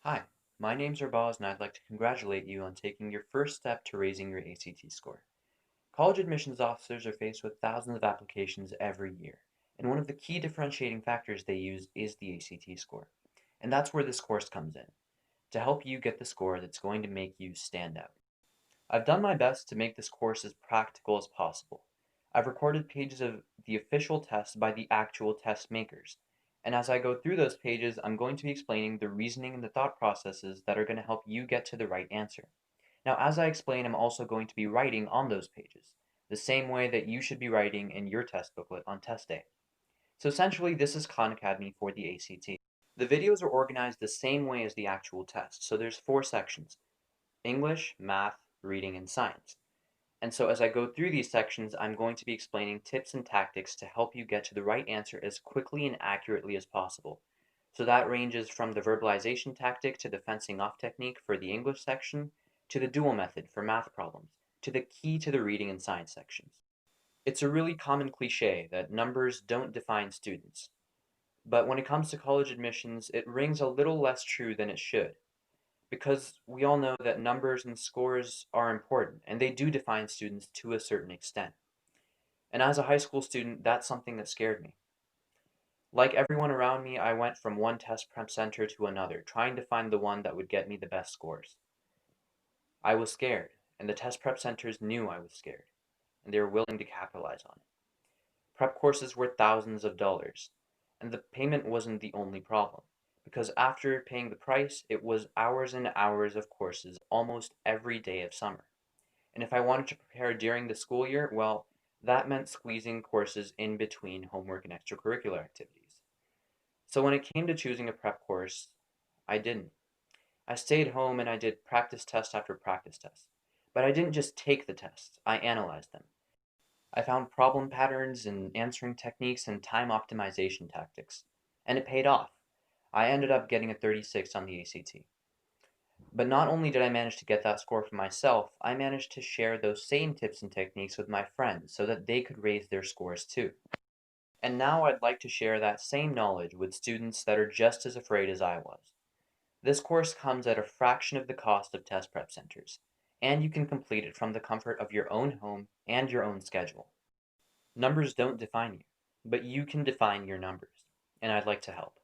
Hi, my name's Arbaz and I'd like to congratulate you on taking your first step to raising your ACT score. College admissions officers are faced with thousands of applications every year, and one of the key differentiating factors they use is the ACT score. And that's where this course comes in, to help you get the score that's going to make you stand out. I've done my best to make this course as practical as possible. I've recorded pages of the official test by the actual test makers, and as I go through those pages, I'm going to be explaining the reasoning and the thought processes that are going to help you get to the right answer. Now, as I explain, I'm also going to be writing on those pages, the same way that you should be writing in your test booklet on test day. So essentially, this is Khan Academy for the ACT. The videos are organized the same way as the actual test, so there's 4 sections: English, math, reading, and science. And so as I go through these sections, I'm going to be explaining tips and tactics to help you get to the right answer as quickly and accurately as possible. So that ranges from the verbalization tactic to the fencing off technique for the English section, to the dual method for math problems, to the key to the reading and science sections. It's a really common cliche that numbers don't define students. But when it comes to college admissions, it rings a little less true than it should, because we all know that numbers and scores are important, and they do define students to a certain extent. And as a high school student, that's something that scared me. Like everyone around me, I went from one test prep center to another, trying to find the one that would get me the best scores. I was scared, and the test prep centers knew I was scared, and they were willing to capitalize on it. Prep courses were thousands of dollars, and the payment wasn't the only problem, because after paying the price, it was hours and hours of courses almost every day of summer. And if I wanted to prepare during the school year, well, that meant squeezing courses in between homework and extracurricular activities. So when it came to choosing a prep course, I didn't. I stayed home and I did practice test after practice test. But I didn't just take the tests, I analyzed them. I found problem patterns and answering techniques and time optimization tactics. And it paid off. I ended up getting a 36 on the ACT. But not only did I manage to get that score for myself, I managed to share those same tips and techniques with my friends so that they could raise their scores too. And now I'd like to share that same knowledge with students that are just as afraid as I was. This course comes at a fraction of the cost of test prep centers, and you can complete it from the comfort of your own home and your own schedule. Numbers don't define you, but you can define your numbers, and I'd like to help.